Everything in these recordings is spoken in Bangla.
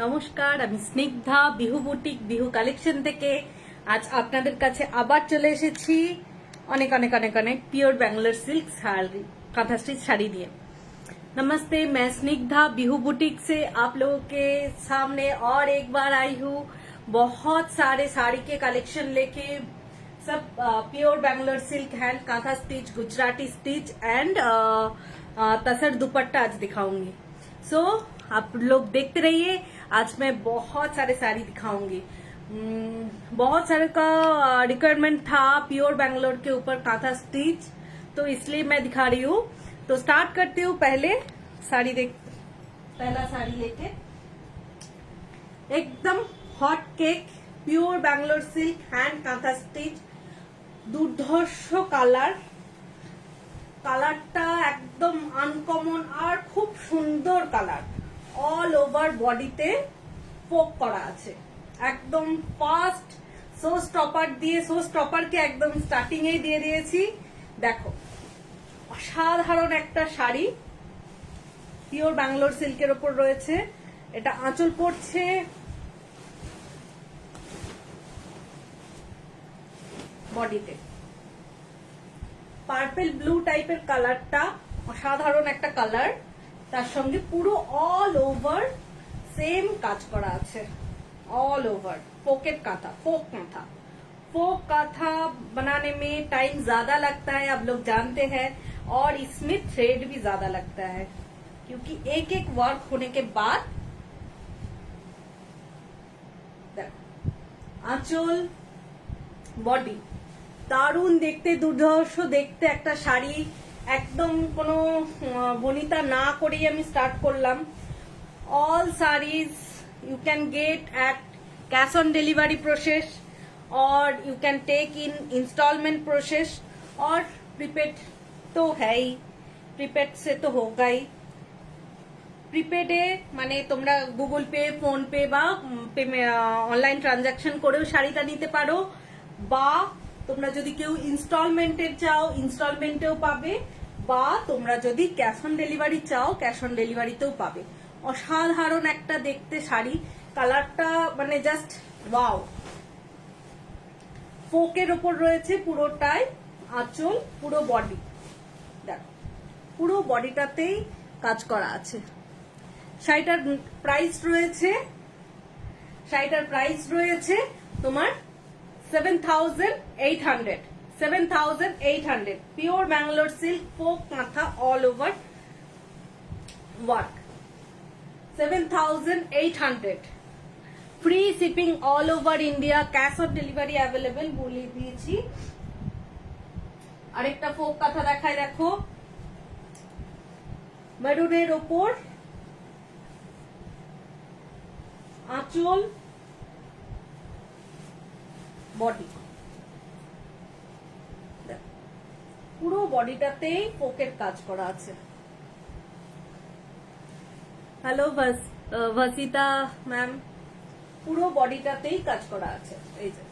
নমস্কার, আমি স্নিগ্ধা বিহু বুটিক বিহু কালেকশন থেকে আজ আপনাদের কাছে আবার চলে এসেছি অনেক অনেক অনেক অনেক pure Bangalore silk sari kantha stitch sari दिए। नमस्ते, मैं स्निग्धा बिहू बुटीक से आप लोगों के सामने और एक बार आई हूँ बहुत सारे साड़ी के कलेक्शन लेके। सब pure Bangalore silk hand kantha stitch, Gujarati stitch and tussar dupatta आज दिखाऊंगी। सो आप लोग देखते रहिए। आज मैं बहुत सारे साड़ी दिखाऊंगी। बहुत सारे का रिक्वायरमेंट था प्योर बैंगलोर के ऊपर कांथा स्टिच, तो इसलिए मैं दिखा रही हूँ। तो स्टार्ट करती हूँ। पहले साड़ी पहला साड़ी लेके एकदम hot cake pure Bangalore silk hand kantha stitch, দুর্ধর্ষ কালারটা একদম আনকমন আর খুব সুন্দর কালার। অল ওভার বডিতে পোক করা আছে, একদম ফাস্ট সো স্টপার দিয়ে সো স্টপারকে একদম স্টার্টিং এ দিয়ে দিয়েছি। দেখো অসাধারণ একটা শাড়ি পিওর ব্যাঙ্গালোর সিল্কের উপর রয়েছে। এটা আঁচল পড়ছে বডিতে পার্পল ব্লু টাইপের কালারটা, অসাধারণ একটা কালার। তার সঙ্গে পুরো অল ওভার सेम কাজ করা আছে। ऑल ओवर पॉकेट कांथा, फोक कांथा बनाने में टाइम ज्यादा लगता है, आप लोग जानते हैं, और इसमें थ्रेड भी ज्यादा लगता है क्योंकि एक एक वर्क होने के बाद आंचल बॉडी দারুণ দেখতে, দুর্ধর্ষ দেখতে একটা শাড়ি। একদম কোনো বনিতা না করেই আমি স্টার্ট করলাম। All saris you can get at cash on delivery process और you can take in installment process और prepaid तो है ही, prepaid से तो होगा ही। প্রিপেড এ মানে তোমরা গুগল পে, ফোন পে বা অনলাইন ট্রানজাকশন করেও শাড়িটা নিতে পারো, বা তোমরা যদি কেউ ইনস্টলমেন্টে চাও ইনস্টলমেন্টেও পাবে, বা তোমরা যদি ক্যাশ অন ডেলিভারি চাও ক্যাশ অন ডেলিভারিতেও পাবে। অসাধারণ একটা দেখতে শাড়ি, কালারটা মানে জাস্ট ওয়াও। ফোকের ওপর রয়েছে পুরোটাই আঁচল, পুরো বডি দেখো, পুরো বডিটাতেই কাজ করা আছে। শাড়িটার প্রাইস রয়েছে তোমার 7,800 পিওর ব্যাঙ্গালোর সিল্ক ফোক কাঁথা all over work. 7,800 free shipping all over India, cash on delivery available বলে দিয়েছি। আরেকটা ফোক কাঁথা দেখায়, দেখো মেরুনের ওপর আঁচল বডি, পুরো বডিটাতেই পোকের কাজ করা আছে। হ্যালো ভাসিতা ম্যাম, পুরো বডিটাতেই কাজ করা আছে। এই যে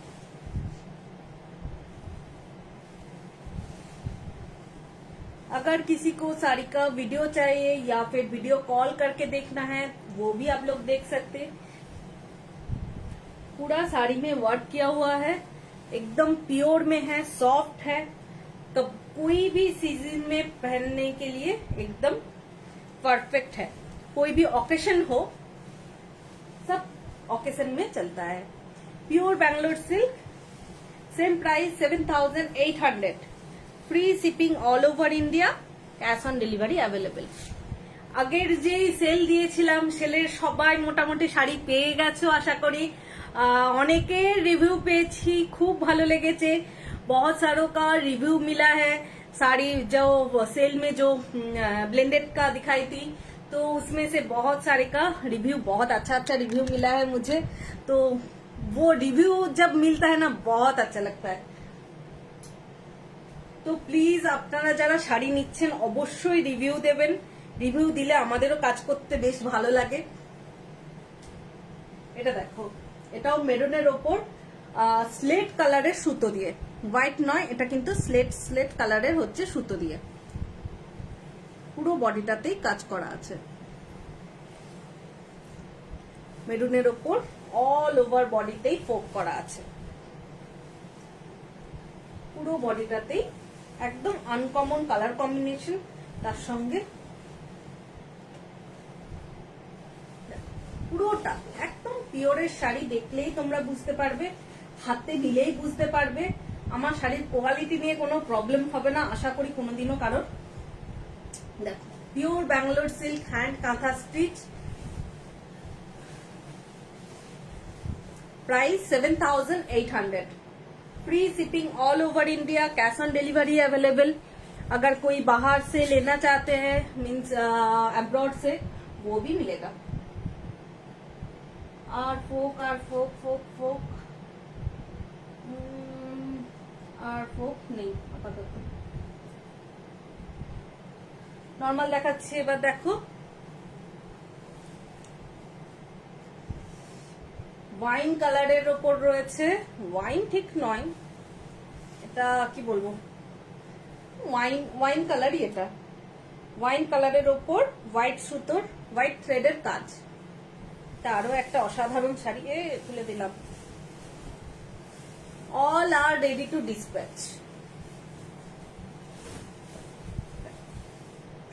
अगर किसी को साड़ी का वीडियो चाहिए या फिर वीडियो कॉल करके देखना है वो भी आप लोग देख सकते। पूरा साड़ी में वर्क किया हुआ है, एकदम प्योर में है, सॉफ्ट है, तो कोई भी सीजन में पहनने के लिए एकदम परफेक्ट है। कोई भी ओकेशन हो, सब ओकेशन में चलता है। Pure Bangalore silk, same price 7,800 free shipping all over India, cash on delivery available. আগের যে সেল দিয়েছিলাম সেলের সবাই মোটামুটি শাড়ি পেয়ে গেছো আশা করি। অনেকের রিভিউ পেয়েছি, খুব ভালো লেগেছে। बहुत सारों का रिव्यू मिला है। साड़ी जो सेल में जो ब्लेंडेड का दिखाई थी तो उसमें से बहुत सारे का रिव्यू, बहुत अच्छा रिव्यू मिला है मुझे। तो वो रिव्यू जब मिलता है ना बहुत अच्छा लगता है। তো প্লিজ আপনারা যারা শাড়ি নিচ্ছেন অবশ্যই রিভিউ দেবেন। রিভিউ দিলে আমাদেরও কাজ করতে বেশ ভালো লাগে। এটা দেখো, এটাও মেরুনের ওপর স্লেট কালারের সুতো দিয়ে, হোয়াইট নয়, এটা কিন্তু স্লেট কালারের হচ্ছে সুতো দিয়ে পুরো বডিটাতেই কাজ করা আছে। মেরুনের ওপর অল ওভার বডিতেই ফোক করা আছে, পুরো বডিটাতেই একদম আনকমন কালার কম্বিনেশন। তার সঙ্গে পুরোটা একদম পিওরের শাড়ি, দেখলেই তোমরা বুঝতে পারবে, হাতে নিলেই বুঝতে পারবে। আমার শাড়ির কোয়ালিটি নিয়ে কোনো প্রবলেম হবে না আশা করি কোনোদিনও কারোর। দেখো, pure Bangalore silk, hand kantha stitch, price 7,800, free shipping all over India, cash on delivery available. अगर कोई बाहर से लेना चाहते हैं मीन्स अब्रॉड से, वो भी मिलेगा। और फोक আর ফোক নেই আপাতত, নর্মাল দেখাচ্ছি। এবার দেখো ওয়াইন কালারের ওপর রয়েছে, ওয়াইন ঠিক নয়, এটা কি বলবো, ওয়াইন কালারই, এটা ওয়াইন কালারের ওপর হোয়াইট সুতোর, হোয়াইট থ্রেডের কাজ। এটা আরো একটা অসাধারণ শাড়ি, তুলে দিলাম। All are ready to dispatch.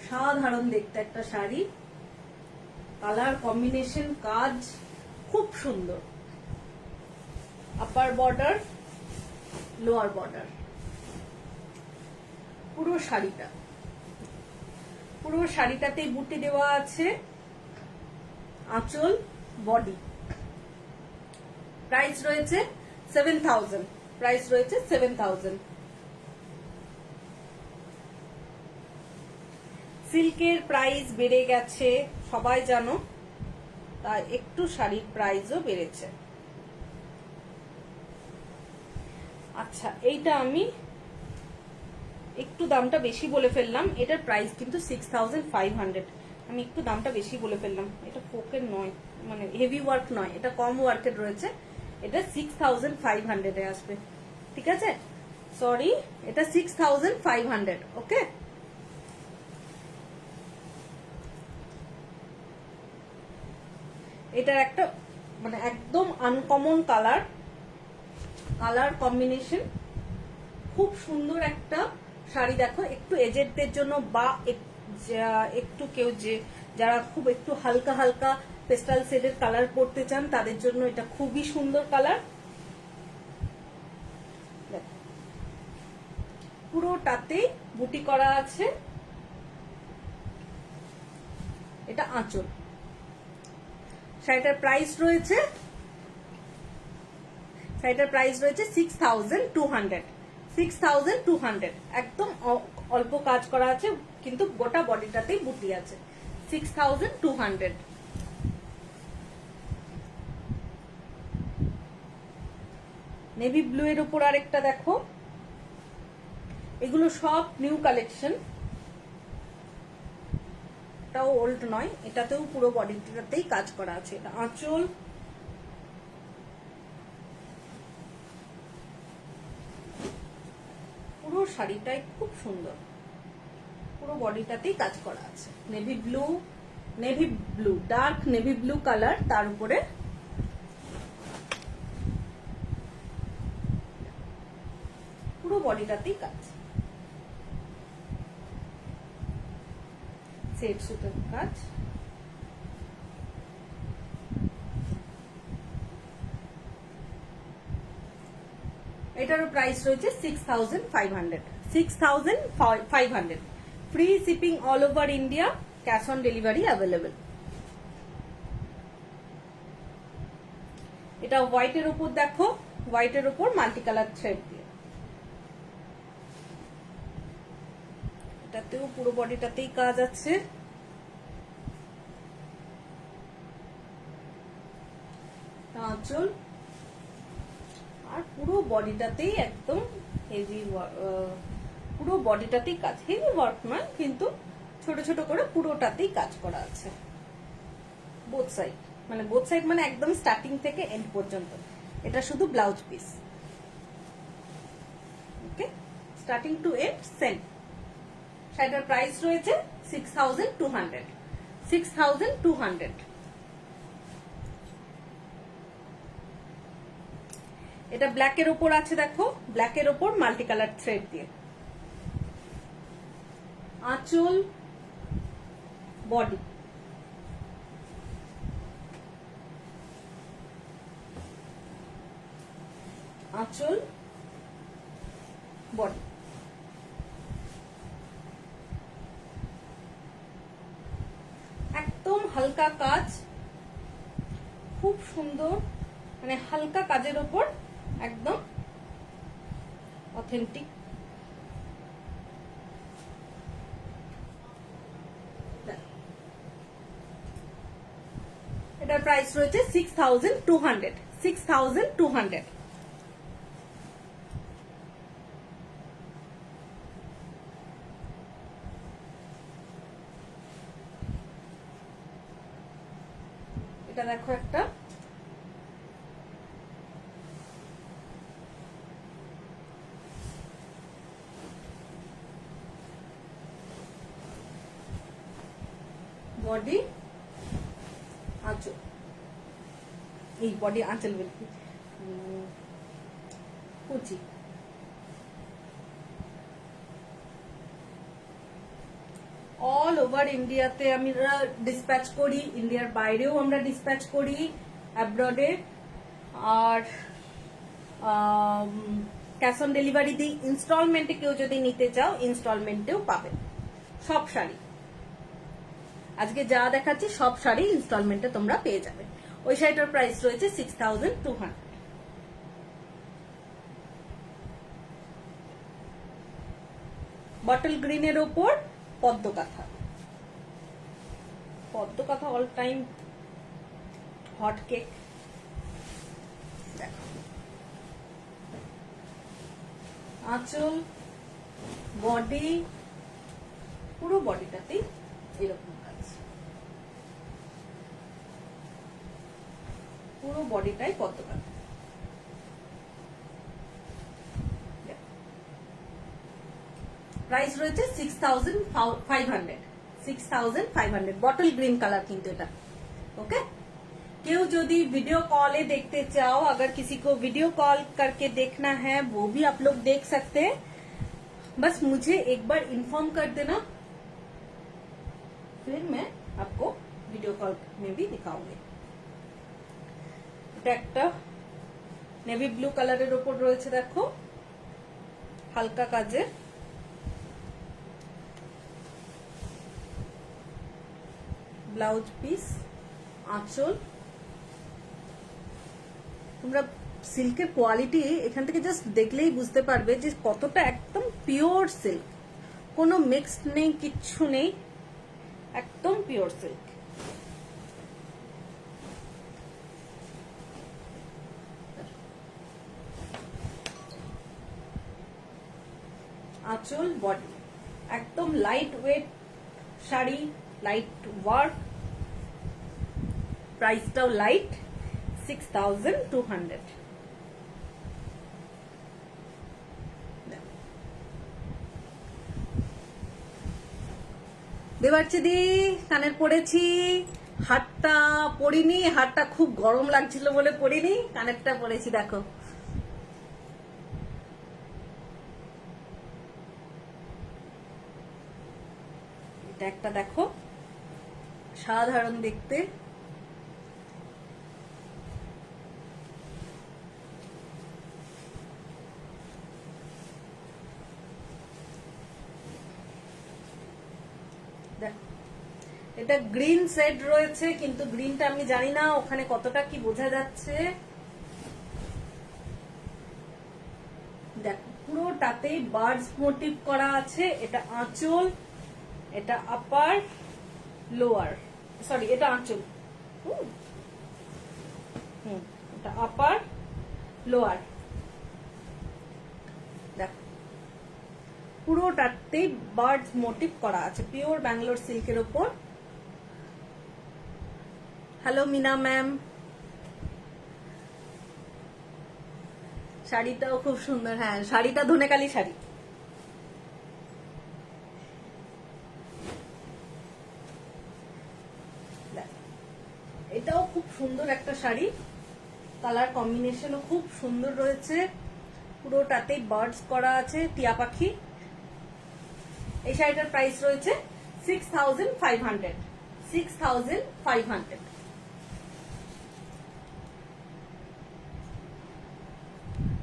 সাধারণ দেখতে একটা শাড়ি, কালার কম্বিনেশন, কাজ খুব সুন্দর। আপার বর্ডার, লোয়ার বর্ডার, পুরো শাড়িটাতেই বুটি দেওয়া আছে, আঁচল, বডি। প্রাইস রয়েছে 7,000, প্রাইস রয়েছে 7,000। সিল্কের প্রাইস বেড়ে গেছে সবাই জানো, তাই একটু শাড়ির প্রাইসও বেড়েছে। আচ্ছা, এইটা আমি একটু দামটা বেশি বলে ফেললাম, এটার প্রাইস কিন্তু 6,500, আমি একটু দামটা বেশি বলে ফেললাম। এটা ফোকের নয়, মানে হেভি ওয়ার্ক নয়, এটা কম ওয়ার্কের রয়েছে, এটা 6,500 এ আসবে, ঠিক আছে? সরি, এটা 6,500, ওকে? এটার একটা মানে একদম আনকমন কালার কম্বিনেশন, খুব সুন্দর একটা শাড়ি। দেখো, একটু এজেডদের জন্য বা একটু কেউ যারা খুব একটু হালকা হালকা পেস্টাল শেডের কালার পরতে চান তাদের জন্য এটা খুবই সুন্দর কালার। পুরোটাতেই বুটি করা আছে, এটা আঁচল। শাড়িটার প্রাইস রয়েছে 6,200, 6,200। একদম অল্প কাজ করা আছে, কিন্তু গোটা বডিটাতেই বুটি আছে। 6,200। নেভি ব্লু এর উপর আরেকটা দেখো, এগুলো সব নিউ কালেকশন, এটাও ওল্ড নয়, এটাতেও পুরো বডিটাতেই কাজ করা আছে। এটা আঁচল, পুরো শাড়িটাই খুব সুন্দর, পুরো বডিটাতেই কাজ করা আছে। Navy blue, dark navy blue colour, তার উপরে পুরো বডিটাতেই কাজ, সেট সুতোর কাজ। এটারও প্রাইস রয়েছে 6,500, 6,500। Free shipping all over India, cash on delivery available. এটা হোয়াইটের উপর দেখো, হোয়াইটের উপর মাল্টি কালার থ্রেড দিয়ে, এটাতেও পুরো বডিটাতেই কাজ আছে। আঁচল, আর পুরো বডিটাতেই একদম হেভি, পুরো বডিটাতেই কাজ, হেভি ওয়ার্ক নয় কিন্তু ছোট ছোট করে পুরোটাতেই কাজ করা আছে। বোথ সাইড মানে একদম স্টার্টিং থেকে এন্ড পর্যন্ত। এটা শুধু blouse piece, okay? Starting to end same. শাড়িটার প্রাইস রয়েছে 6,200, 6,200। এটা ব্ল্যাকের ওপর আছে, দেখো ব্ল্যাকের ওপর মাল্টি কালার থ্রেড দিয়ে। আঁচল, বডি, আঁচল, বডি। একদম হালকা কাজ, খুব সুন্দর, মানে হালকা কাজের ওপর একদম অথেন্টিক। এটার প্রাইস রয়েছে 6200। 6200। এটা দেখো একটা বডি, আঁচল, এই বডি আঁচল বলছি, কুচি। অল ওভার ইন্ডিয়াতে আমরা ডিসপ্যাচ করি, ইন্ডিয়ার বাইরেও আমরা ডিসপ্যাচ করি, অ্যাব্রডে। আর ক্যাশ অন ডেলিভারি দিই। ইনস্টলমেন্টে কেউ যদি নিতে চাও ইনস্টলমেন্টেও পাবে সব শাড়ি। আজকে যা দেখাচ্ছি সব শাড়ি ইনস্টলমেন্টে তোমরা পেয়ে যাবে। ওই শাড়িটার প্রাইস রয়েছে 6200। বটল গ্রিনের ওপর পদ্ম কাঁথা। পদ্ম কাঁথা অল টাইম হট কেক। দেখো আঁচল, বডি, পুরো বডিটাতেই এরকম কাজ, পুরো বডিটাই পদ্ম কাঁথা। প্রাইস রয়েছে 6500। 6500। বটল গ্रीन कलर কিন্তু এটা। ओके, केव यदि वीडियो कॉल देखते चाहो, अगर किसी को वीडियो कॉल करके देखना है वो भी आप लोग देख सकते हैं। बस मुझे एक बार इन्फॉर्म कर देना, फिर मैं आपको वीडियो कॉल में भी दिखाऊंगी। এটা একটা নেভি ব্লু কালারের উপর রয়েছে, দেখো হালকা কাজের। ব্লাউজ পিস, আঁচল। তোমরা সিল্কের কোয়ালিটি এখান থেকে জাস্ট দেখলেই বুঝতে পারবে যে কতটা একদম পিওর সিল্ক, কোনো মিক্সড নেই, কিচ্ছু নেই, একদম পিওর সিল্ক। আঁচল, বডি, একদম light weight sari, light work, প্রাইসটাও লাইট, 6200। দেবার্চিদি কানের পড়েছি, হাতটা পরিনি, হাতটা খুব গরম লাগছিল বলে পরিনি, কানেরটা পরেছি। দেখো এটা একটা, দেখো সাধারণ দেখতে, এটা গ্রিন শেড রয়েছে, কিন্তু গ্রিনটা আমি জানি না ওখানে কতটা কি বোঝা যাচ্ছে। দেখো পুরোটাতেই বার্ডস মোটিভ করা আছে। এটা আঁচল, এটা আপার, লোয়ার, সরি এটা আঁচল, এটা আপার, লোয়ার। দেখো পুরোটাতেই বার্ডস মোটিভ করা আছে, পিওর ব্যাঙ্গালোর সিল্কের ওপর। হ্যালো মিনা ম্যাম, শাড়িটাও খুব সুন্দর। হ্যাঁ, শাড়িটা ধনেকালি শাড়ি। এটাও খুব সুন্দর একটা শাড়ি, কালার কম্বিনেশনও খুব সুন্দর রয়েছে, পুরোটাতেই বার্ডস করা আছে, টিয়া পাখি। এই শাড়িটার প্রাইস রয়েছে 6500। 6500।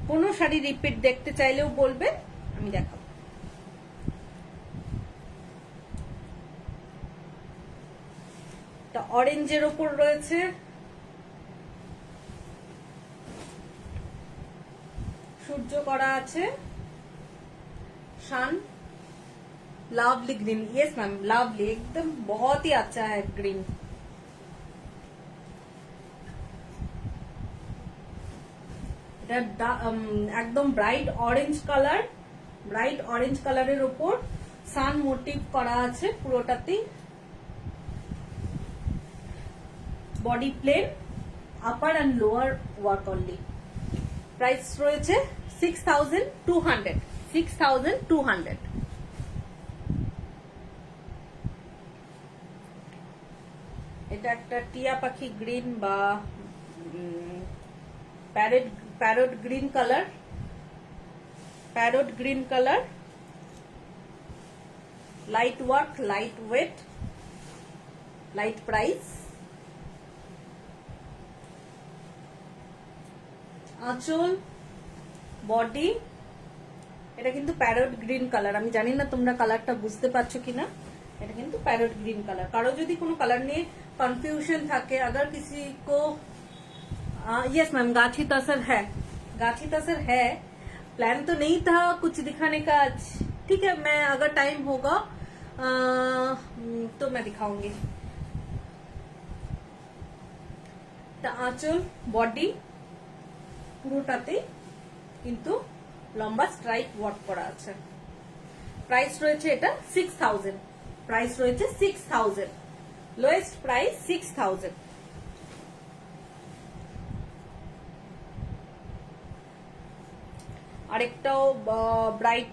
কোনো শাড়ি রিপিট দেখতে চাইলেও বলবেন, আমি দেখাবো। তা অরেঞ্জের ওপর রয়েছে, সূর্য করা আছে, sun lovely green. Yes ma'am, lovely, एकदम बहुत ही अच्छा है ग्रीन। एकदम bright orange colour, bright orange colour ऊपर सन मोटिव करा आछे पुरोटाते। Body plain, upper and lower work only. Price রয়েছে 6200। 6200। এটা একটা টিয়া পাখি গ্রিন বা parrot green colour, parrot green colour, light work, light weight, light price. আঁচল, বডি, এটা কিন্তু প্যারট গ্রিন কালার। আমি জানি না তোমরা কালারটা বুঝতে পারছো কিনা, এটা কিন্তু पैरेट ग्रीन कलर। कारो यदि कोनो कलर निये कंफ्यूजन थाके, अगर किसी को यस मैम गाछी तसर है, गाछी तसर है। प्लान तो नहीं था कुछ दिखाने का आज, ठीक है, मैं अगर टाइम होगा तो मैं दिखाऊंगी। आंचल, बॉडी পুরোটাতে কিন্তু লম্বা স্ট্রাইপ ওয়ার্ক করা আছে। প্রাইস রয়েছে এটা 6000। প্রাইস রয়েছে 6000, লোয়েস্ট প্রাইস 6000। আরেকটাও ব্রাইট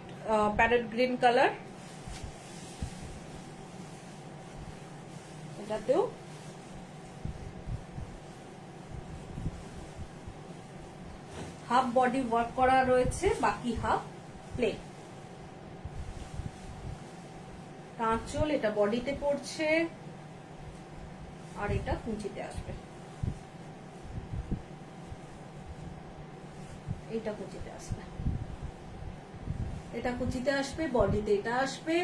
প্যারেট গ্রিন কালার, এটাতেও হাফ বডি ওয়ার্ক করা রয়েছে, বাকি হাফ প্লেন। আঁচল, এটা বডিতে পড়ছে আর এটা কুচিতে আসবে, এটা কুচিতে আসবে, এটা কুচিতে আসবে, বডিতে এটা আসবে।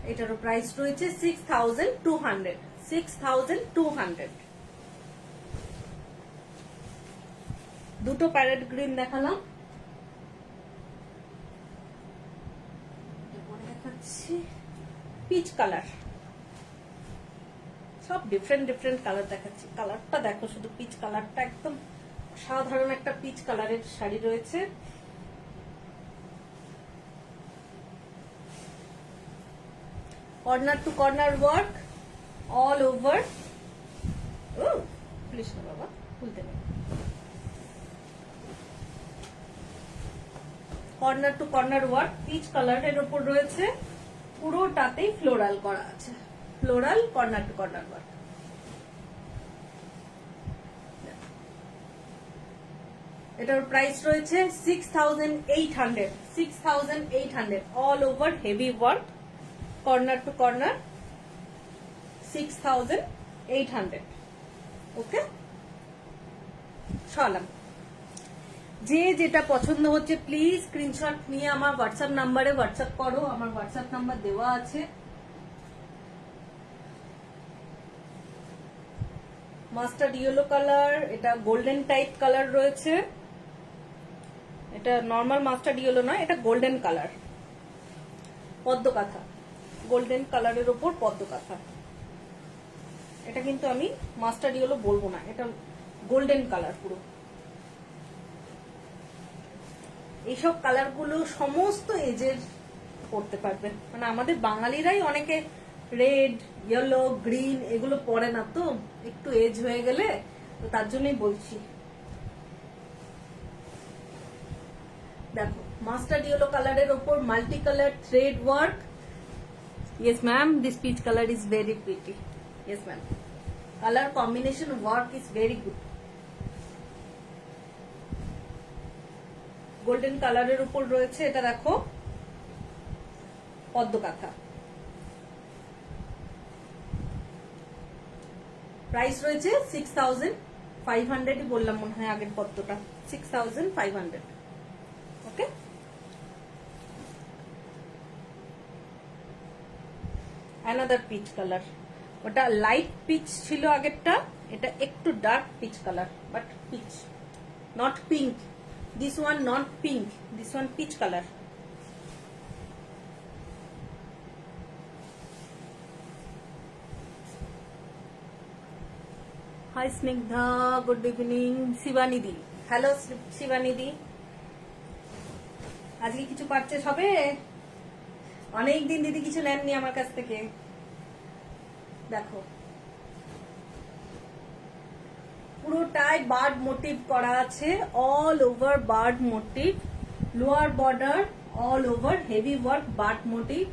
এটারও প্রাইস রয়েছে 6200। 6200। দুটো প্যারেট গ্রিন দেখালাম, পিচ কালার, সব ডিফারেন্ট ডিফারেন্ট কালার দেখাচ্ছি। কালারটা দেখো শুধু, পিচ কালারটা একদম সাধারণ একটা পিচ কালারের শাড়ি রয়েছে। Corner to corner work all over. ও প্লিজ না বাবা, খুলতে নেই। Corner to corner work peach কালারের উপর রয়েছে, পুরোটাতেই ফ্লোরাল করা আছে, floral corner to corner work. এটার প্রাইস রয়েছে 6800। 6800 all over heavy work, corner to corner, 6800। Okay, সালাম। যে যেটা পছন্দ হচ্ছে প্লিজ স্ক্রিনশট নিয়ে আমার হোয়াটসঅ্যাপ নাম্বারে হোয়াটসঅ্যাপ করো, আমার হোয়াটসঅ্যাপ নাম্বার দেওয়া আছে। মাস্টার্ড ইয়েলো কালার, এটা গোল্ডেন টাইপ কালার রয়েছে, এটা নর্মাল মাস্টার্ড ইয়েলো নয়, এটা গোল্ডেন কালার, পদ্ম কাঁথা, গোল্ডেন কালারের উপর পদ্ম কাঁথা। এটা কিন্তু আমি মাস্টার্ড ইয়েলো বলবো না, এটা গোল্ডেন কালার পুরো। এইসব কালার গুলো সমস্ত এজের পড়তে পারবে, মানে আমাদের বাঙালিরাই অনেকে রেড, ইয়েলো, গ্রিন এগুলো পরে না, তো একটু এজ হয়ে গেলে, তো তার জন্যই বলছি। দেখো মাস্টার্ড ইয়েলো কালারের ওপর multi colour thread work. Yes ma'am, this peach colour is very pretty. Yes ma'am, colour combination work is very good. Golden কালারের উপর রয়েছে, এটা দেখো পদ্ম কাঁথা। প্রাইস রয়েছে 6500 বললাম মনে হয় আগের পদ্মটা, 6500। Okay, another peach colour. ওটা লাইট পিচ ছিল আগেরটা, এটা একটু dark peach colour, but peach, not pink. This one not pink, this one peach colour. Hi Snigdha, good evening. শিবানিদি, হ্যালো শিবানিদি। আজকে কিছু পারচেস হবে? অনেকদিন দিদি কিছু নেননি আমার কাছ থেকে। দেখো পুরোটাই বার্ড মোটিভ করা আছে, all over bird motif, lower border all over heavy work bird motif,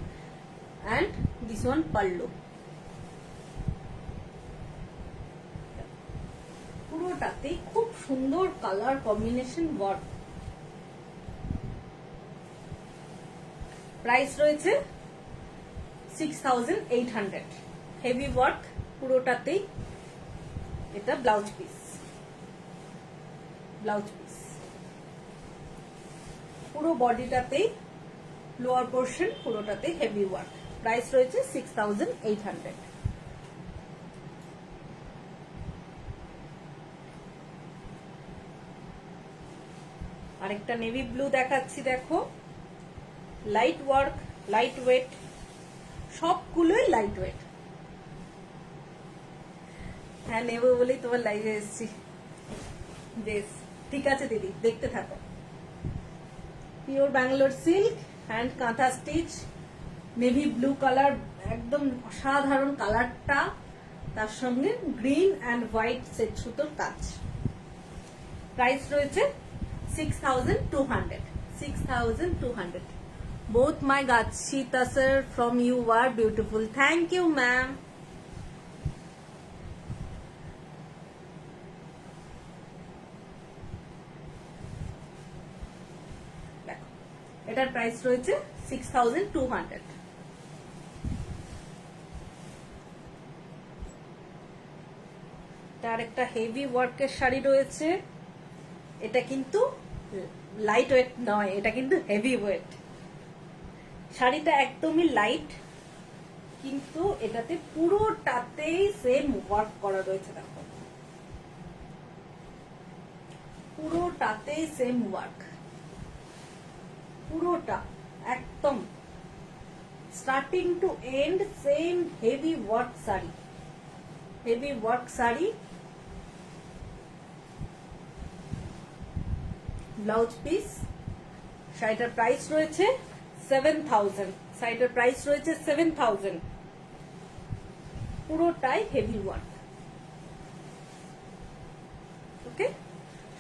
and this one pallu. পুরোটাতেই খুব সুন্দর কালার কম্বিনেশন ওয়ার্ক। প্রাইস রয়েছে 6800। হেভি ওয়ার্ক পুরোটাতেই। এটা ব্লাউজ পিস, ব্লাউজ পিস পুরো বডিটাতেই, লোয়ার পোর্শন পুরোটাতে হেভি ওয়ার্ক। প্রাইস রয়েছে 6800। আরেকটা নেভি ব্লু দেখাচ্ছি, দেখো লাইট ওয়ার্ক, লাইট ওয়েট, সবগুলোই লাইট ওয়েট। হ্যাঁ নেবো বলেই তোমার লাইভে এসেছি। বেশ ঠিক আছে দিদি, দেখতে থাকো। Pure Bangalore silk hand kantha stitch, navy blue colour, একদম অসাধারণ কালারটা, তার সঙ্গে গ্রিন অ্যান্ড হোয়াইট সেট সুতোর কাজ। প্রাইস রয়েছে 6200। 6200। Both my Gachi Tasar from you are beautiful. Thank you, ma'am. দেখো এটার প্রাইস রয়েছে 6200। তার একটা হেভি ওয়ার্কের শাড়ি রয়েছে, এটা কিন্তু লাইট ওয়েট নয়, এটা কিন্তু হেভি ওয়েট। শাড়িটা একদমই লাইট, কিন্তু এটাতে পুরোটাতেই সেম ওয়ার্ক করা রয়েছে। দেখো পুরোটাতেই সেম ওয়ার্ক, পুরোটা একদম starting to end same heavy work sari, heavy work sari. Blouse piece. শাড়িটার প্রাইস রয়েছে 7000। শাড়িটার প্রাইস রয়েছে 7000। পুরোটাই হেভি ওয়ার্ক। ওকে,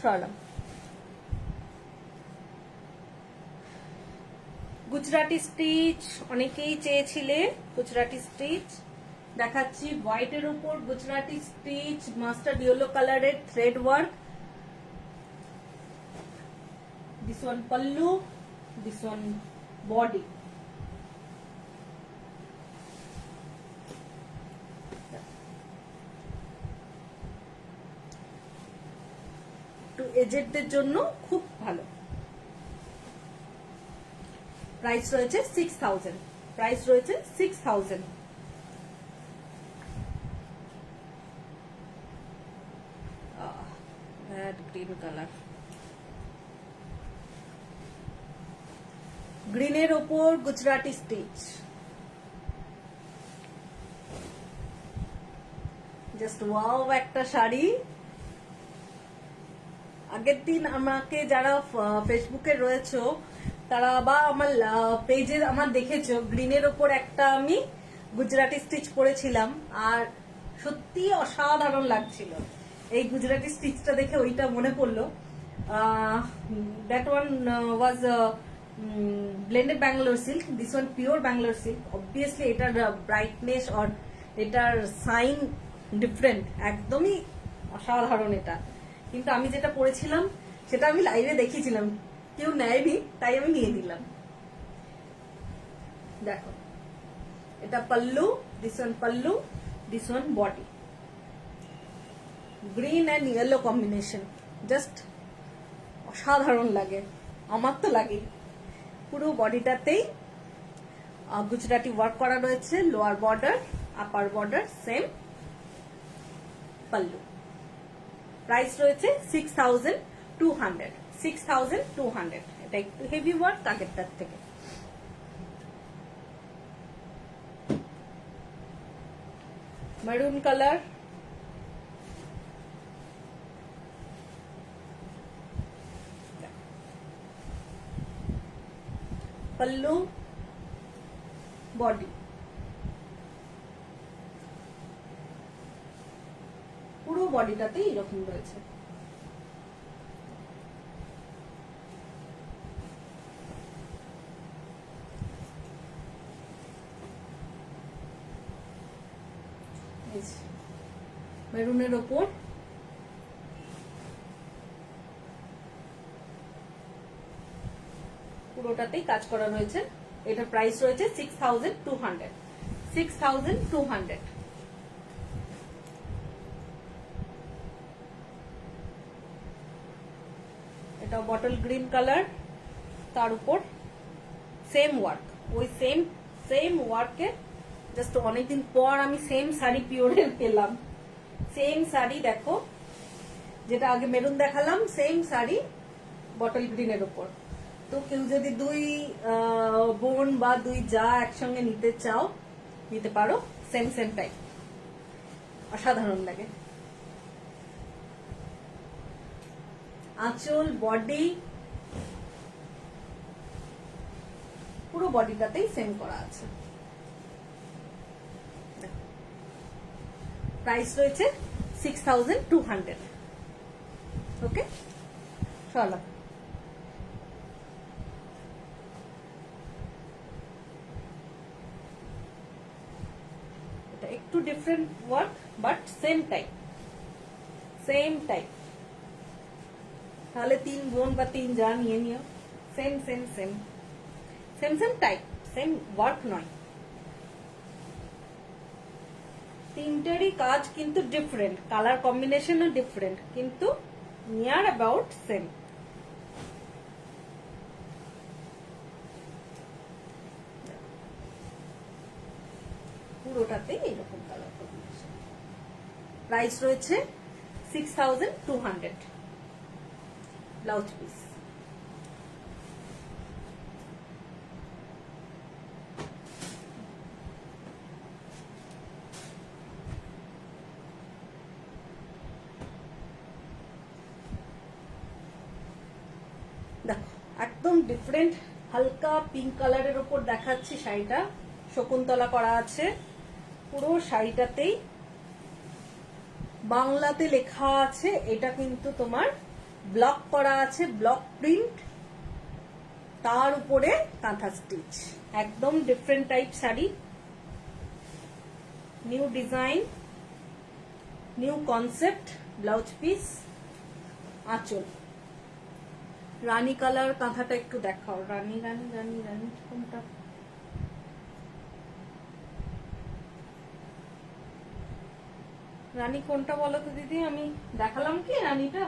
সরালাম। গুজরাটি স্টিচ অনেকেই চেয়েছিলে, গুজরাটি স্টিচ দেখাচ্ছি। হোয়াইটের উপর গুজরাটি স্টিচ, মাস্টার্ড ইয়েলো কালারের thread work. This one pallu, this one body. টু এজেডদের জন্য খুব ভালো। প্রাইস রয়েছে 6000। প্রাইস রয়েছে 6000। গ্রিন কালার, গ্রিনের ওপর গুজরাটি স্টিচ। জাস্ট ওয়াও একটা শাড়ি। আগের দিন আমাকে যারা ফেসবুকে রয়েছে তারা বা আমার পেজে আমার দেখেছো, গ্রিনের ওপর একটা আমি গুজরাটি স্টিচ পরেছিলাম, আর সত্যি অসাধারণ লাগছিল। এই গুজরাটি স্টিচটা দেখে ওইটা মনে পড়লো। That one was blended Bangalore silk, this one pure Bangalore silk. Obviously এটার ব্রাইটনেস আর এটার সাইন ডিফারেন্ট, একদমই অসাধারণ এটা। কিন্তু আমি যেটা পরেছিলাম সেটা আমি লাইভে দেখিয়েছিলাম, কেউ নেয়নি, তাই আমি নিয়ে নিলাম। দেখো এটা pallu, this one pallu, this one body. Green and yellow combination, just অসাধারণ লাগে, আমার তো লাগে। পুরো বডিটাতেই গুজরাটি ওয়ার্ক করা রয়েছে, lower border, upper border same, pallu. Price রয়েছে 6200, 6200। এটা একটু হেভি ওয়ার্ক আগেরটার থেকে। মেরুন কালার, পাল্লু, বডি, পুরো বডিটাতে এরকম রয়েছে। মেরুনের ওপর পুরোটাতেই কাজ করা রয়েছে। এটার প্রাইস রয়েছে 6200, 6200। এটা বটল গ্রিন কালার, তার উপর সেম ওয়ার্ক, ওই সেম ওয়ার্কে জাস্ট অনেকদিন পর আমি সেম শাড়ি পিওরের পেলাম। সেম শাড়ি দেখো, যেটা আগে মেরুন দেখালাম, সেম শাড়ি বটল গ্রিনের উপর। তো কেউ যদি দুই বোন বা দুই যা একসঙ্গে নিতে চাও, নিতে পারো, সেম টাইপ, অসাধারণ লাগে। আঁচল, বডি, পুরো বডিটাতেই সেম করা আছে। প্রাইস রয়েছে 6200। ওকে, চলো এটা একটু different work, but same type, তাহলে তিন বোন বা তিন যা নিয়ে নিও, সেম টাইপ, সেম ওয়ার্ক নয়। তিনটেরই কাজ কিন্তু ডিফারেন্ট, কালার কম্বিনেশনও ডিফারেন্ট, কিন্তু নিয়ার অ্যাবাউট সেম। পুরোটাতে এরকম কালার কম্বিনেশন। প্রাইস রয়েছে 6200। ব্লাউজ পিস, দেখো একদম ডিফারেন্ট, হালকা পিঙ্ক কালারের উপর দেখাচ্ছি শাড়িটা। শকুন্তলা করা আছে পুরো শাড়িটাতেই, বাংলাতে লেখা আছে। এটা কিন্তু তোমার ব্লক করা আছে, ব্লক প্রিন্ট, তার উপরে কাঁথা স্টিচ। একদম different type sari, new design, new concept. Blouse piece, আঁচল, রানী কালার। কাঁথাটা একটু দেখাও, রানী রানী রানী রানী কোনটা? রানী কোনটা বলো তো দিদি, আমি দেখালাম কি রানীটা?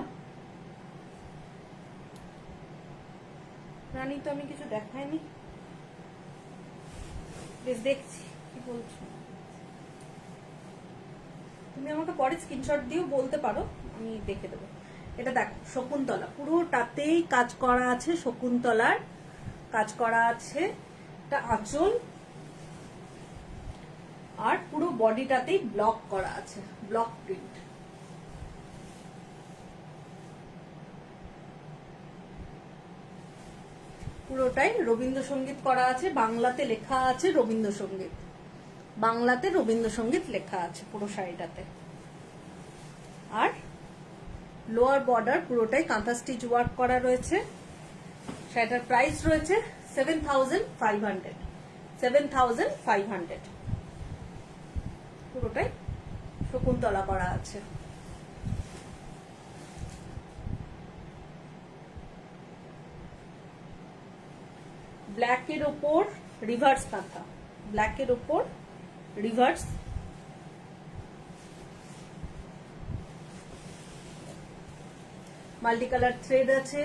রানী তো আমি কিছু দেখাইনি, বেশ দেখছি কি বলছো। তুমি আমাকে পরে স্ক্রিনশট দিয়েও বলতে পারো, আমি দেখে দেবো। এটা দেখো শকুন্তলা, পুরোটাতেই কাজ করা আছে, শকুন্তলার কাজ করা আছে। এটা আঁচল, আর পুরো বডিটাতেই ব্লক করা আছে, ব্লক প্রিন্ট। পুরোটাই রবীন্দ্রসঙ্গীত করা আছে, বাংলাতে লেখা আছে রবীন্দ্রসঙ্গীত, বাংলাতে রবীন্দ্রসঙ্গীত লেখা আছে পুরো শাড়িটাতে। আর লোয়ার বর্ডার পুরোটাই কাঁথা স্টিচ ওয়ার্ক করা রয়েছে। শাড়িটার প্রাইস রয়েছে 7500, 7500। পুরোটাই শকুন্তলা করা আছে। ব্ল্যাকের ওপর রিভার্স কাঁথা, ব্ল্যাকের ওপর রিভার্স, মাল্টি কালার থ্রেড আছে।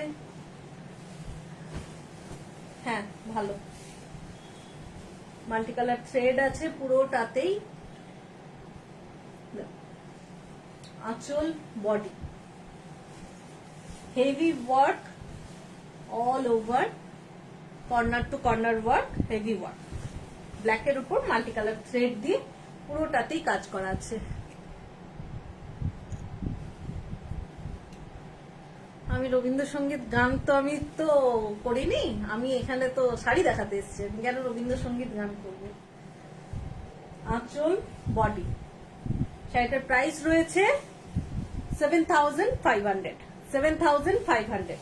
হ্যাঁ ভালো, মাল্টি কালার থ্রেড আছে পুরোটাতেই। আঁচল, body, heavy work all over, corner to corner work, heavy work. ব্ল্যাকের উপর মাল্টি কালার থ্রেড দিয়ে পুরোটাতেই কাজ করা আছে। আমি রবীন্দ্রসঙ্গীত গান তো আমি তো করিনি, আমি এখানে তো শাড়ি দেখাতে এসেছি, আমি কেন রবীন্দ্রসঙ্গীত গান করবো। আঁচল, বডি। শাড়িটার প্রাইস রয়েছে 7,500, 7,500।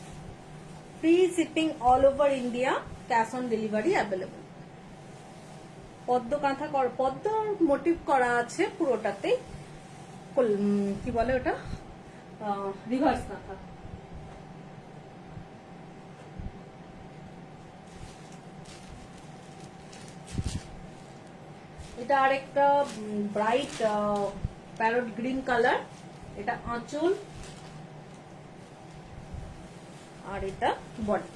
Free shipping all over India, cash on delivery available. পদ্ম কাঁথা, পদ্ম মোটিভ করা আছে পুরোটাতে, কি বলে ওটা, রিভার্স কাঁথা। এটা আরেকটা ব্রাইট প্যারট গ্রিন কালার, এটা আঁচল আর এটা বডি।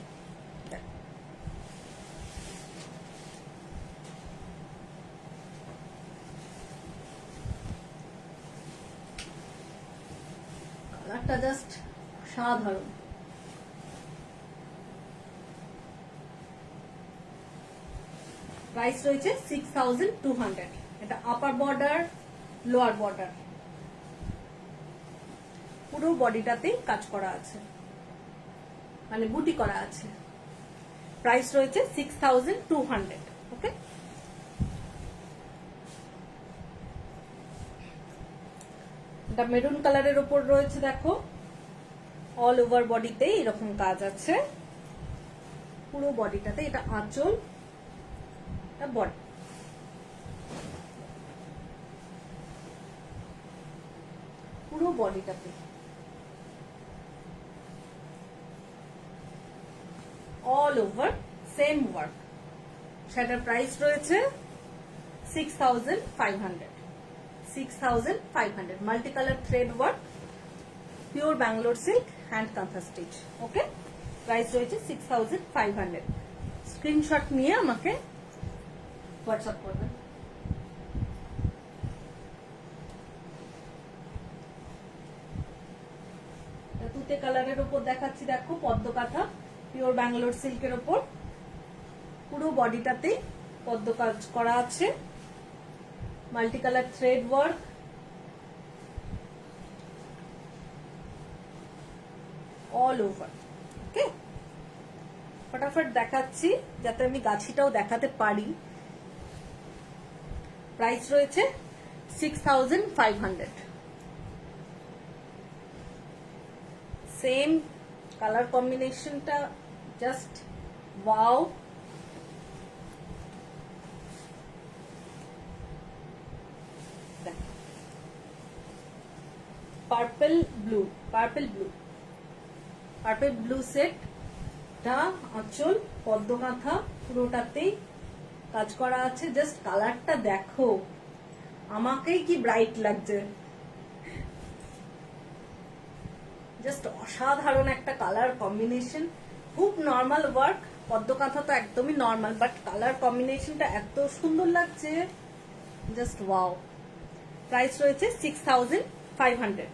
কালারটা জাস্ট সাধারণ। প্রাইস রয়েছে 6,200। এটা আপার বর্ডার, লোয়ার বর্ডার, পুরো বডিটাতে কাজ করা আছে, মানে বুটি করা আছে। প্রাইস রয়েছে 6,200। ওকে, এটা মেরুন কালারের উপর রয়েছে, দেখো অল ওভার বডিতে এরকম কাজ আছে পুরো বডিটাতে। এটা আঁচল, এটা বডি। পুরো বডিটাতে অল ওভার সেম ওয়ার্ক। সেটার প্রাইস রয়েছে 6,500, 6,500। Multi colour thread work, pure Bangalore silk, hand kantha stitch. ওকে, প্রাইস রয়েছে 6,500। স্ক্রিনশট নিয়ে আমাকে হোয়াটসঅ্যাপ করবেন। তুতে কালারের উপর দেখাচ্ছি, দেখো পদ্ম কাঁথা, পিওর ব্যাঙ্গালোর সিল্কের উপর পুরো বডিটাতে পদ্ম কাজ করা আছে, multi colour thread work, all over. Okay, ফটাফট দেখাচ্ছি যাতে আমি গাছিটাও দেখাতে পারি। প্রাইস রয়েছে 6,500। সেম কালার কম্বিনেশনটা just wow. Purple blue, purple blue, purple blue set. আঁচল, পদ্ম কাঁথা, পুরোটাতেই কাজ করা আছে। জাস্ট কালারটা দেখো, আমাকেই কি ব্রাইট লাগছে, জাস্ট অসাধারণ একটা কালার কম্বিনেশন। খুব নর্মাল ওয়ার্ক, পদ্ম কাঁথা তো একদমই নর্মাল, বাট কালার কম্বিনেশনটা এত সুন্দর লাগছে, জাস্ট ওয়াও। প্রাইস রয়েছে 6,500।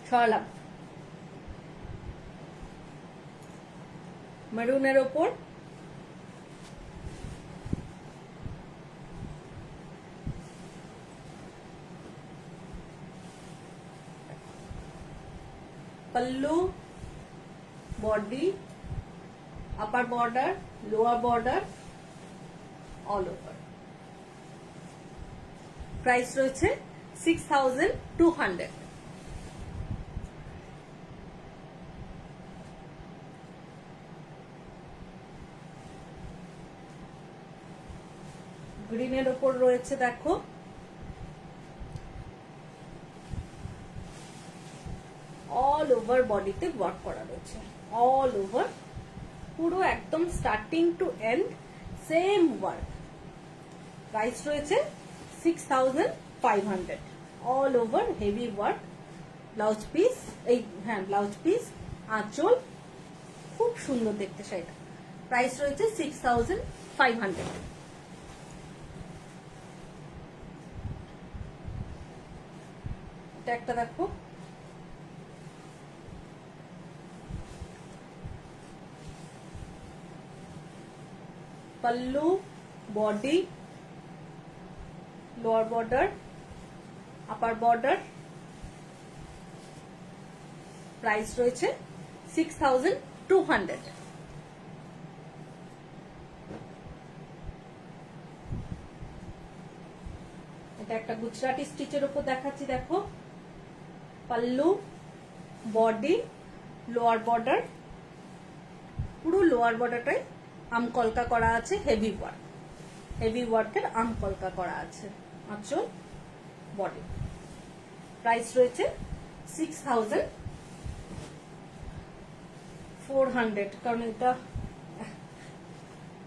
সরালাম মেরুনের ওপর pallu, body, upper border, lower border, all over. Price रही 6,200। ग्रीन স্যাটিনের ওপর রয়েছে দেখো, অল ওভার বডিতে ওয়ার্ক করা রয়েছে, অল ওভার পুরো একদম starting to end same work. Price রয়েছে 6500, all over heavy work. Blouse piece, এই হ্যাঁ ব্লাউজ পিস, আঁচল, খুব সুন্দর দেখতে শাড়িটা। প্রাইস রয়েছে 6500। এটা একটা দেখো, pallu, body, lower border, upper border. Price রয়েছে 6200। এটা একটা গুজরাটি স্টিচের উপর দেখাচ্ছি দেখো, पल्लू, बॉडी, लोअर बॉर्डर, পুরো লোয়ার বর্ডারটাই আমকলকা করা আছে, হেভি ওয়ার্ক, হেভি ওয়ার্কের আমকলকা করা আছে। আঁচল, বডি। প্রাইস রয়েছে 6400, কারণ এটা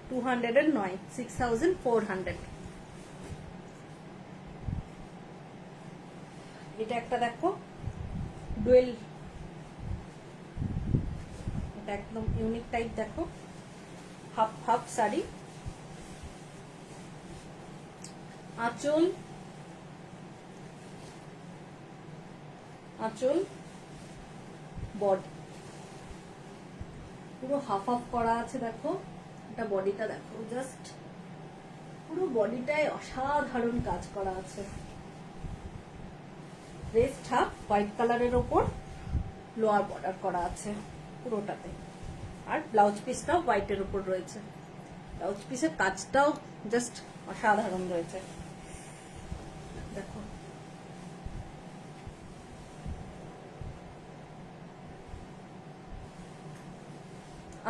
200 এর নয়, 6400। এটা একটা দেখো ডুয়েল, এটা একদম ইউনিক টাইপ দেখো, হাফ হাফ শাড়ি, আঁচল, আঁচল, বডি পুরো হাফ হাফ করা আছে দেখো। এটা বডিটা দেখো, জাস্ট পুরো বডিটায় অসাধারণ কাজ করা আছে। রেস্ট হাফ হোয়াইট কালারের ওপর লোয়ার বর্ডার করা আছে পুরোটাতে, আর ব্লাউজ পিসটাও হোয়াইটের উপর রয়েছে। ব্লাউজ পিসের কাজটাও জাস্ট অসাধারণ রয়েছে দেখো।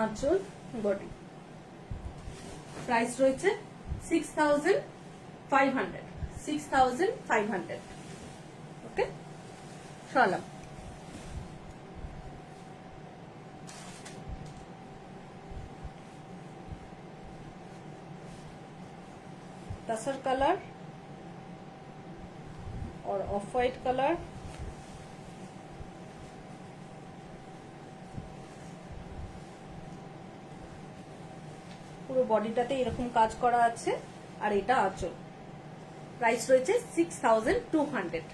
আঁচল, বডি। প্রাইস রয়েছে 6500, 6500। ওকে, সরালাম। तसर कलर और ऑफ व्हाइट कलर, পুরো বডিটাতে এরকম কাজ করা আছে, আর এটা আঁচল। প্রাইস রয়েছে 6200,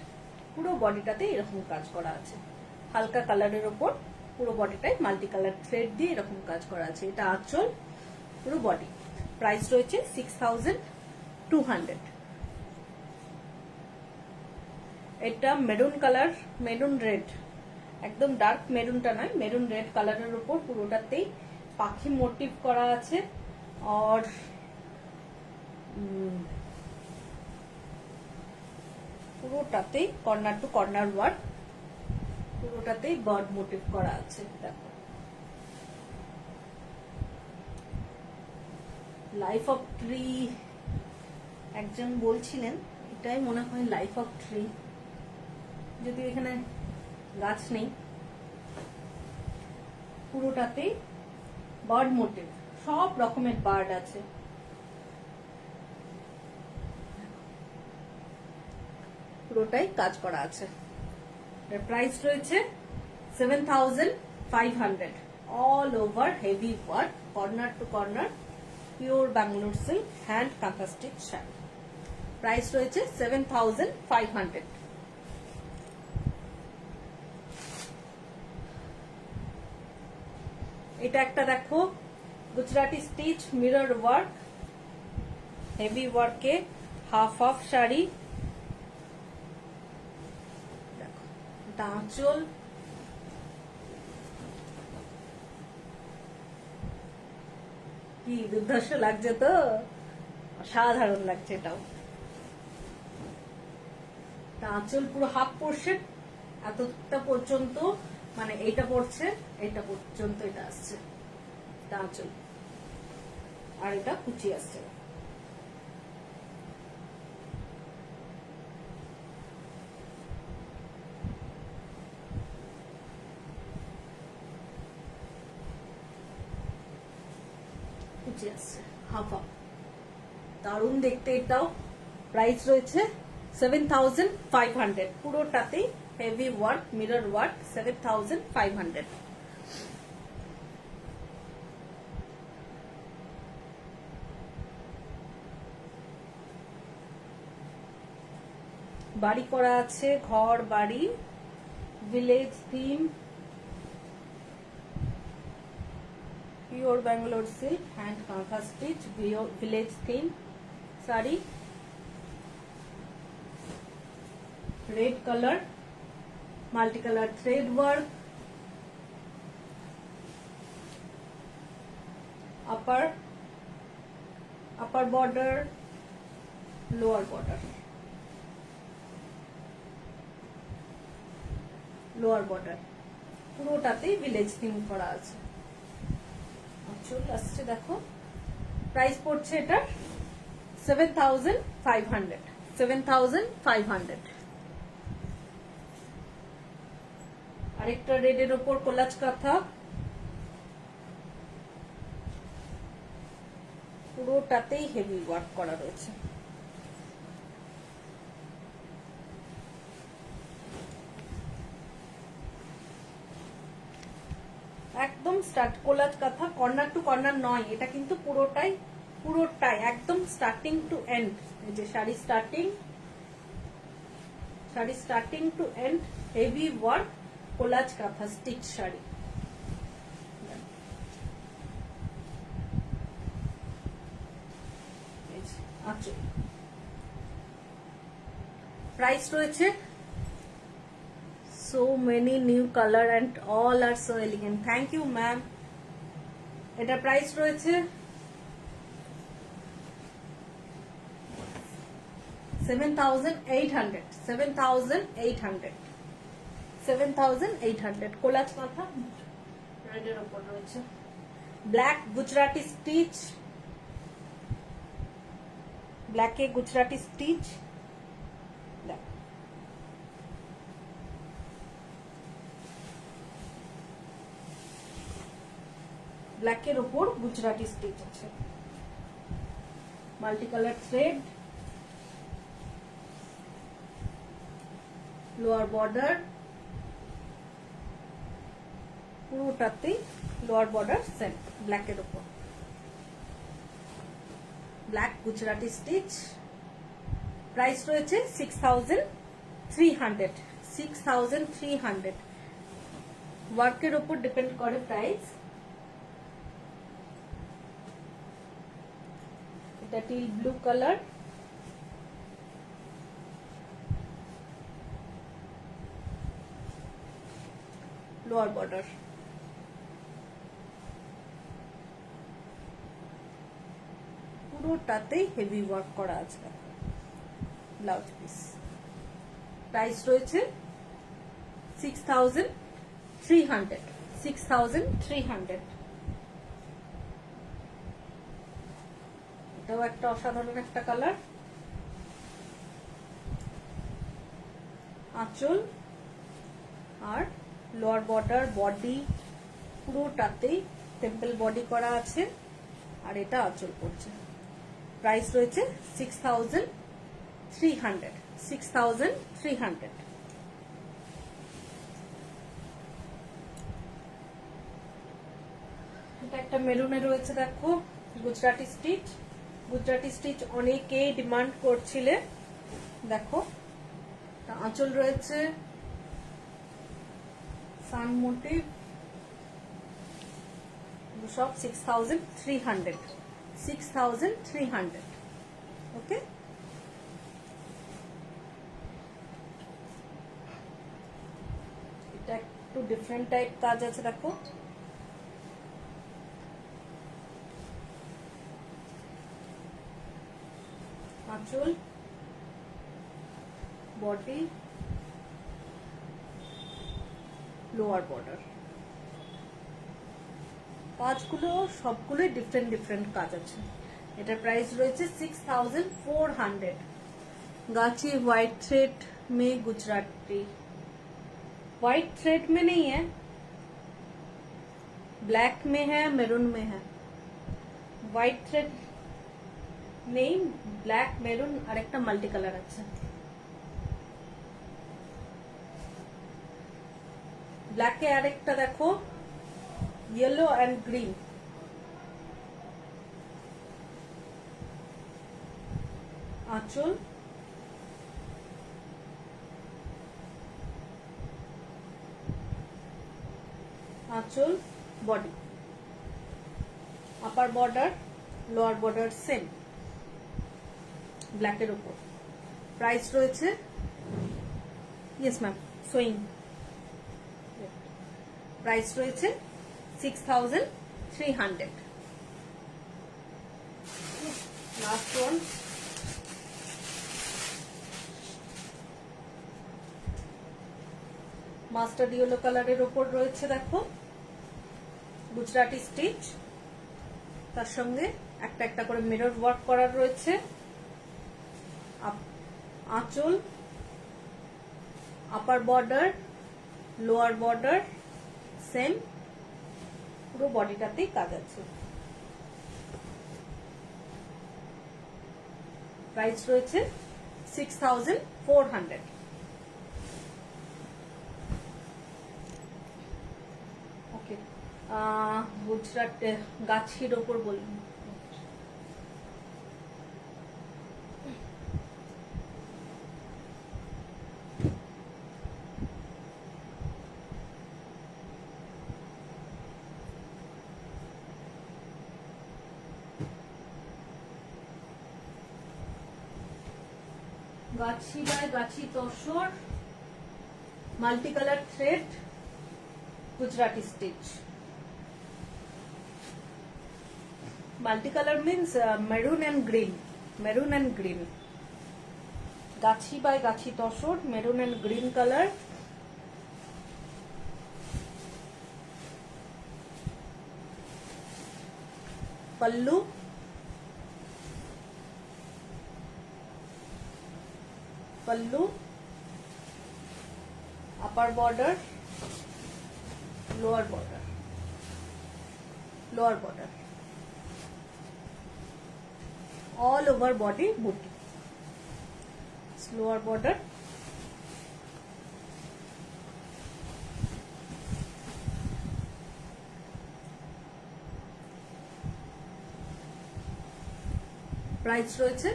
পুরো বডিটাতে এরকম কাজ করা আছে, হালকা কালারের উপর পুরো বডিটায় মাল্টি কালার থ্রেড দিয়ে এরকম কাজ করা আছে। এটা আঁচল, পুরো বডি। প্রাইস রয়েছে 6200। এটা মেরুন কালার, মেরুন রেড, একদম ডার্ক মেরুনটা নয়, মেরুন রেড কালারের উপর পুরোটাতেই পাখি মোটিভ করা আছে, আর পুরোটাতেই কর্নার টু কর্নার ওয়ার্ক, পুরোটাতেই বার্ড মোটিভ করা আছে দেখো। লাইফ অফ ট্রি একজন বলছিলেন, এটাই মনে হয় লাইফ অফ ট্রি, যদি এখানে গাছ নেই। পুরোটাতেই বার্ড মোটিভ, সব রকমের বার্ড আছে। পুরোটাই কাজ করা আছে। এর প্রাইস রয়েছে 7500, all over heavy work, corner to corner, pure Bangalore silk hand kantha stitch sari. Price রয়েছে 7500। এটা একটা দেখো Gujarati stitch mirror work, heavy ওয়ার্কে হাফ হাফ শাড়ি দেখো। এটা আঁচল, কি দুর্ধর্ষ লাগছে তো, অসাধারণ লাগছে এটাও। আঁচল পুরো হাফ পোর্শন, এতটা পর্যন্ত, মানে এইটা পড়ছে, এইটা পর্যন্ত এটা আসছে, এটা আঁচল, আর এটা কুচি আসছে। কুচি আসছে হাফ হাফ, দারুণ দেখতে এটাও। প্রাইস রয়েছে 7500, পুরোটাতেই হেভি ওয়ার্ক, মিরর ওয়ার্ক, 7500। বাড়ি করা আছে, ঘর বাড়ি, village theme, pure Bangalore silk, hand kantha stitch, village theme sari, red colour, multi colour thread work, upper border, lower border, lower border, পুরোটাতেই ভিলেজ থিম করা আছে। আঁচল আসছে দেখো। প্রাইস পড়ছে এটা 7500, 7500। আরেকটা রেডের ওপর কোলাজ কাঁথা, পুরোটাতেই হেভি ওয়ার্ক করা রয়েছে। একদম স্টার্ট কোলাজ কাঁথা, কর্নার টু কর্নার নয়, এটা কিন্তু পুরোটাই একদম স্টার্টিং টু এন্ড। এই যে sari starting to end heavy work, collage kantha stitch sari. আচ্ছা, প্রাইস রয়েছে so many new color and all are so elegant. Thank you ma'am. এটা প্রাইস রয়েছে 7800, 7800 কোলাজ কাঁথা রেডের উপর রয়েছে। ব্ল্যাক গুজরাটি স্টিচ, ব্ল্যাকে গুজরাটি স্টিচ, ব্ল্যাকের উপর গুজরাটি স্টিচ আছে, multi colour thread, lower border, পুরোটাতেই লোয়ার বর্ডার সেম ব্ল্যাকের উপর, ব্ল্যাক গুজরাটি স্টিচ। প্রাইস রয়েছে 6300, 6300। ওয়ার্কের উপর ডিপেন্ড করে প্রাইস। এটা teal blue colour, lower border, পুরোটাতেই হেভি ওয়ার্ক করা আছে। Blouse piece. প্রাইস রয়েছে 6300, 6300। এটাও একটা অসাধারণ একটা কালার। আঁচল আর লোয়ার বর্ডার, বডি পুরোটাতেই টেম্পল বডি করা আছে, আর এটা আঁচল পড়ছে। প্রাইস রয়েছে 6300, 6300। এটা একটা মেরুনে রয়েছে দেখো, গুজরাটি স্টিচ। গুজরাটি স্টিচ অনেকেই ডিমান্ড করছিলে, দেখো। আঁচল রয়েছে সান মোটিভ, সব 6300, 6300। ওকে, এটা একটু ডিফারেন্ট টাইপ কাজ আছে দেখো। আঁচল, বডি, লোয়ার বর্ডার, কাজগুলো সবগুলোই ডিফারেন্ট কাজ আছে। এটার প্রাইস রয়েছে 6400। गाची व्हाइट थ्रेड में गुजराती, व्हाइट थ्रेड में नहीं है, ब्लैक में है, मेरून में है। হোয়াইট থ্রেড নেই, ব্ল্যাক মেরুন আর একটা মাল্টি কালার আছে। ব্ল্যাকে আরেকটা দেখো ইয়েলো অ্যান্ড গ্রিন। আঁচল, আঁচল, বডি, আপার বর্ডার, লোয়ার বর্ডার সেম ব্ল্যাকের উপর। প্রাইস রয়েছে, ইয়েস ম্যাম সোয়িং, প্রাইস রয়েছে 6300। লাস্ট ওয়ান, মাস্টার্ড ইয়েলো কালারের ওপর রয়েছে দেখো গুজরাটি স্টিচ, তার সঙ্গে একটা একটা করে মিরর ওয়ার্ক করার রয়েছে। আঁচল, আপার বর্ডার, লোয়ার বর্ডার সেম, পুরো বডিটাতেই কাজ আছে। প্রাইস রয়েছে 6400। ওকে, গুজরাট গাছির ওপর বলুন। গাছি by Gachhi tussar, multi colour thread, Gujarati stitch. Multi colour means maroon and green, maroon and green. Gachhi by Gachhi tussar, maroon and green colour. Pallu, pallu, upper border, lower border, lower border, all over body बूटी, लोअर बॉर्डर, प्राइस রয়েছে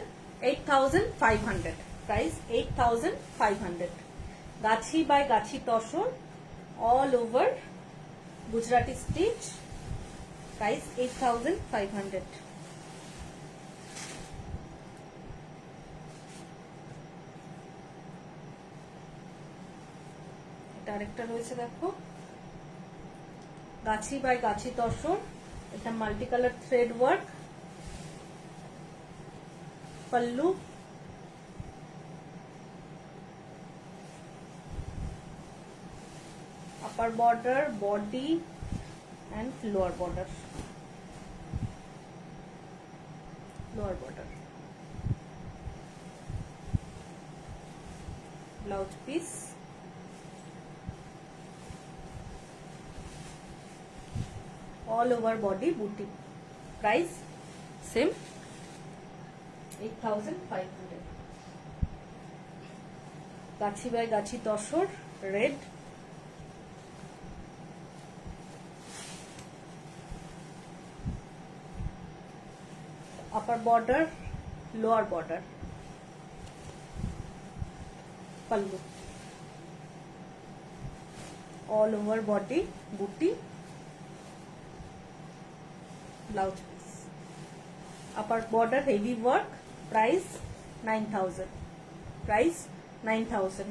8500। Price 8500। Gachhi by Gachhi tussar, all over Gujarati stitch, price 8500। এটা আরেকটা রয়েছে দেখো গাছি বাই গাছি তসর, এটা multi colour thread work, pallu, upper border, body and lower border, lower border, blouse piece, all over body buti. Price same 8500। Gachhi by Gachhi tussar, red, upper border, lower border, pallu, all over body buti, blouse piece, upper border heavy work. Price 9000। Price 9000।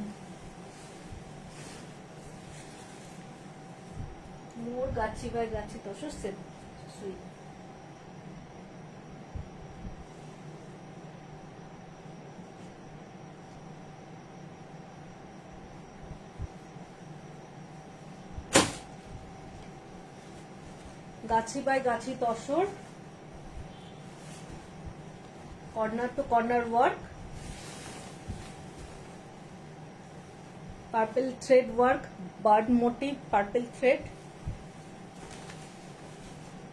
More Gachhi by Gachhi tussar same सुई। Gachhi by Gachhi tussar, corner to corner work, purple thread work, bird motive, purple thread,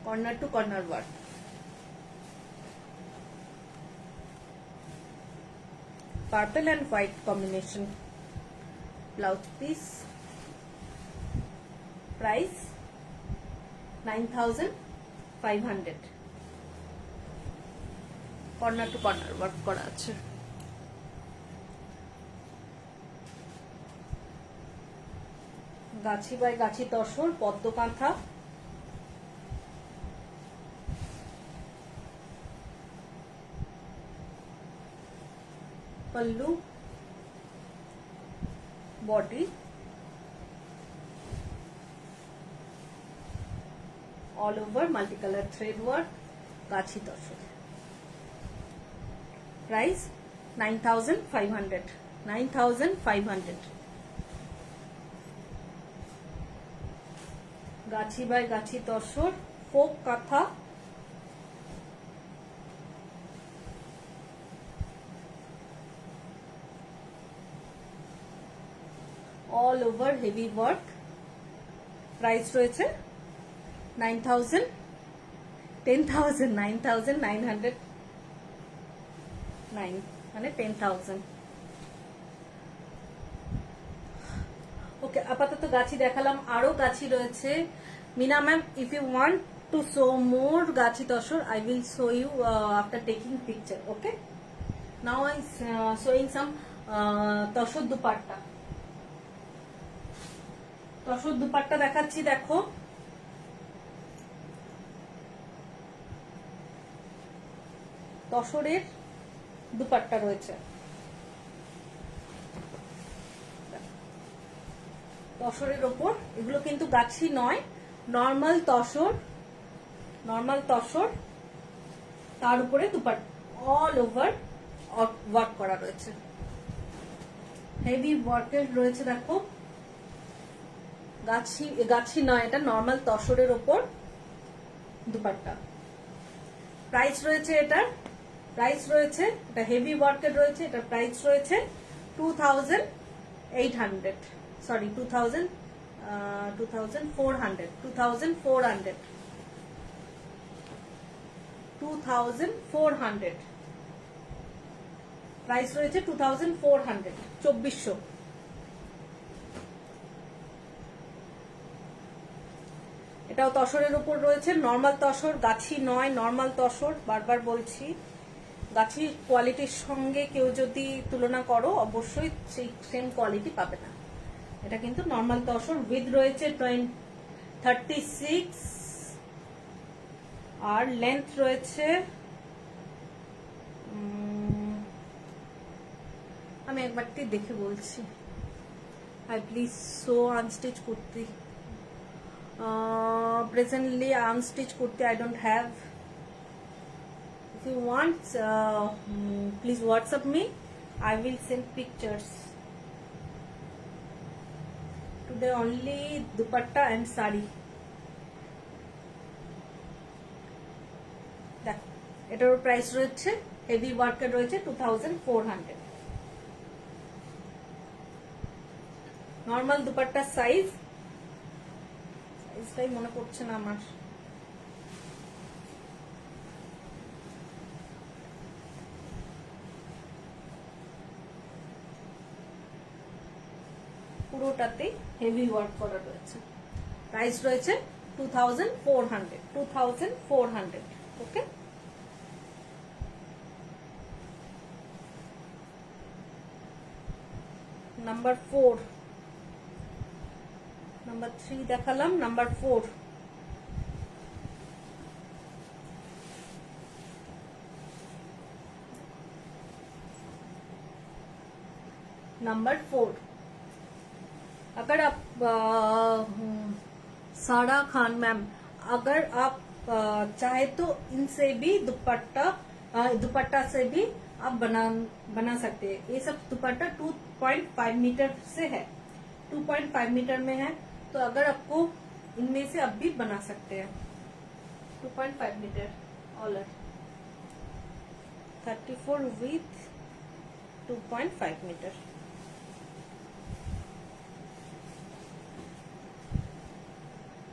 corner to corner work. Purple and white combination. Blouse piece, price 9500। Corner to corner work করা আছে। গাছি বাই গাছি তসর, পদ্ম kantha, pallu, body, all over multi colour thread work, Gachhi tussar. Price 9500। 9500। Gachhi by Gachhi tussar, folk kantha, all over heavy work. Price রয়েছে 9000, 10000, 9909 মানে 10000। ওকে, আপাতত গাছি দেখালাম, আরো গাছি রয়েছে। Meena ma'am, if you want to show more গাছি tussar, I will show you after taking picture. Okay, now I showing some tussar dupatta. Tussar dupatta দেখাচ্ছি, দেখো তসরের দুপাট্টা রয়েছে। তসরের ওপর এগুলো কিন্তু গাছি নয়, নর্মাল তসর, নর্মাল তসর, তার উপরে দুপাট্টা অল ওভার ওয়ার্ক করা রয়েছে, হেভি ওয়ার্কের রয়েছে। দেখো গাছি, গাছি নয়, এটা নর্মাল তসরের ওপর দুপাট্টা। প্রাইস রয়েছে এটার, প্রাইস রয়েছে, এটা হেভি ওয়ার্কের রয়েছে, এটার প্রাইস রয়েছে 2800, সরি 2400, 2400 প্রাইস রয়েছে 2400, 2400। এটাও তসরের উপর রয়েছে, নর্মাল তসর, গাছি নয়, নর্মাল তসর। বারবার বলছি, গাছি কোয়ালিটির সঙ্গে কেউ যদি তুলনা করো অবশ্যই সেই সেম কোয়ালিটি পাবে না। এটা কিন্তু নর্মাল তসর, উইথ রয়েছে 36 আর লেন্থ রয়েছে, আমি একবারটি দেখে বলছি। I please so unstitch kurti, presently unstitched kurti I don't have. If you want, please WhatsApp me, I will send pictures. Today only dupatta and sari. দেখো এটার প্রাইস রয়েছে, হেভি ওয়ার্কের রয়েছে 2400। নর্মাল দুপাট্টার সাইজ, সাইজটাই মনে পড়ছে না আমার, পুরোটাতে হেভি ওয়ার্ক করা রয়েছে। প্রাইস রয়েছে 2400, 2400। ওকে, নাম্বার 4, নাম্বার 3 দেখালাম, নাম্বার 4, नंबर 4। अगर आप सारा खान मैम, अगर आप चाहे तो इनसे भी दुपट्टा से भी आप बना सकते हैं। ये सब दुपट्टा 2.5 मीटर से है, 2.5 मीटर में है, तो अगर आपको इनमें से आप भी बना सकते हैं। 2.5 मीटर ऑलर 34 विथ 2.5 मीटर।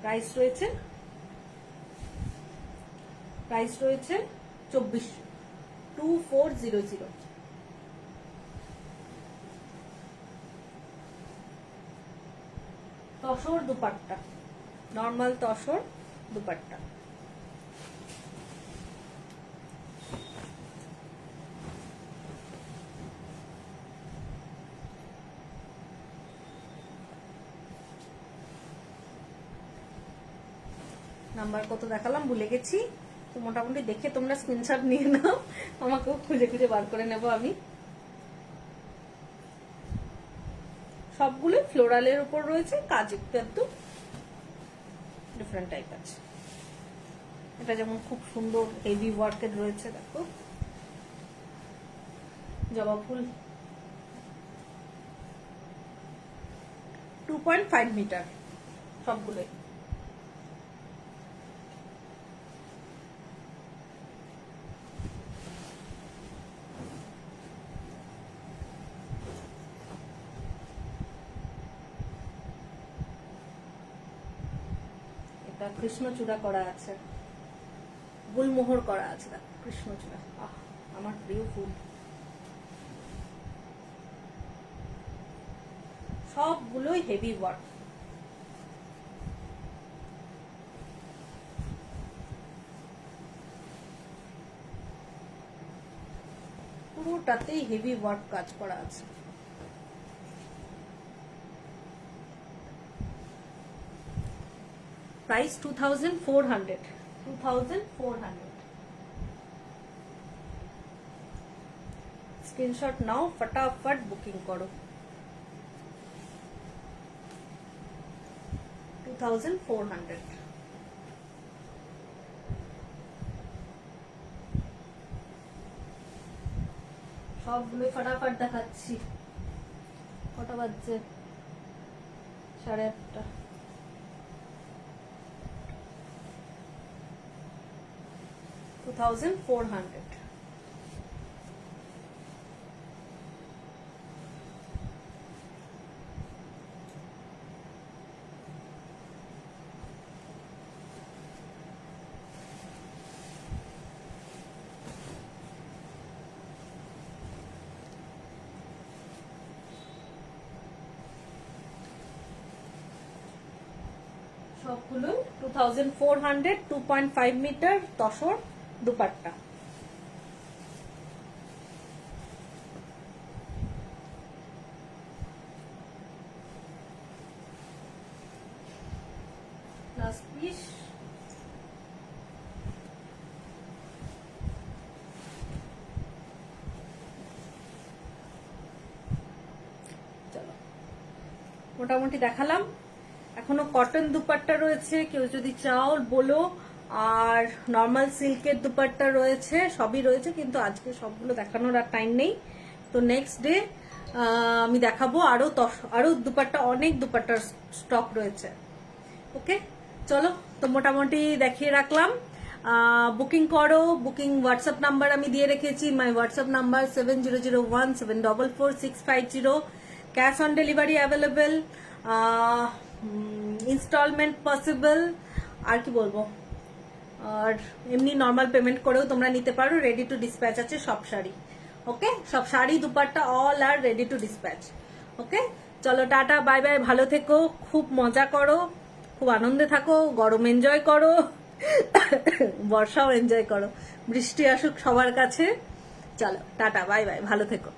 প্রাইস রয়েছে 2400, 2400। তসর দুপাট্টা, নর্মাল তসর দুপাট্টা। নাম্বার কত দেখালাম ভুলে গেছি, তো মোটামুটি দেখে তোমরা স্ক্রিনশট নিয়ে নাও, আমাকেও খুঁজে খুঁজে বার করে নেব আমি। সবগুলো ফ্লোরালের উপর রয়েছে, কাজ একটু ডিফারেন্ট টাইপ আছে। এটা যেমন খুব সুন্দর হেভি ওয়ার্কের রয়েছে, দেখো জবা ফুল 2.5 মিটার সবগুলোই। এটা কৃষ্ণচূড়া করা আছে, গুলমোহর করা আছে, দেখো কৃষ্ণচূড়া, আমার প্রিয় ফুল। সবগুলোই হেভি ওয়ার্ক। পুরোটাতেই হেভি ওয়ার্ক কাজ করা আছে। প্রাইস 2400। স্ক্রিনশট নাও, फटाफट বুকিং করো। 2400। সবগুলো फटाफट দেখাচ্ছি। কটা বাজছে? 8:30। $2400। সবগুলো 2400, 2.5 metre tussar dupatta. Last piece. চলো মোটামুটি দেখালাম। এখনো কটন দুপাট্টা রয়েছে, কেউ যদি চাও বলো, আর নর্মাল সিল্কের দুপাট্টা রয়েছে, সবই রয়েছে, কিন্তু আজকে সবগুলো দেখানোর আর টাইম নেই। তো নেক্সট ডে আমি দেখাবো আরো দুপাট্টা, অনেক দুপাট্টার স্টক রয়েছে। ওকে চলো, তো মোটামুটি দেখিয়ে রাখলাম। বুকিং করো, বুকিং হোয়াটসঅ্যাপ নাম্বার আমি দিয়ে রেখেছি, my WhatsApp number 7001744650। Cash on delivery available, instalment possible, আর কি বলবো, আর এমনি নর্মাল পেমেন্ট করেও তোমরা নিতে পারো। রেডি টু ডিসপ্যাচ আছে সব শাড়ি। ওকে, সব sari dupatta all are ready to dispatch. Okay চলো, টাটা বাই বাই, ভালো থেকো, খুব মজা করো, খুব আনন্দে থাকো, গরম এনজয় করো, বর্ষাও এনজয় করো, বৃষ্টি আসুক সবার কাছে। চলো টাটা বাই বাই, ভালো থেকো।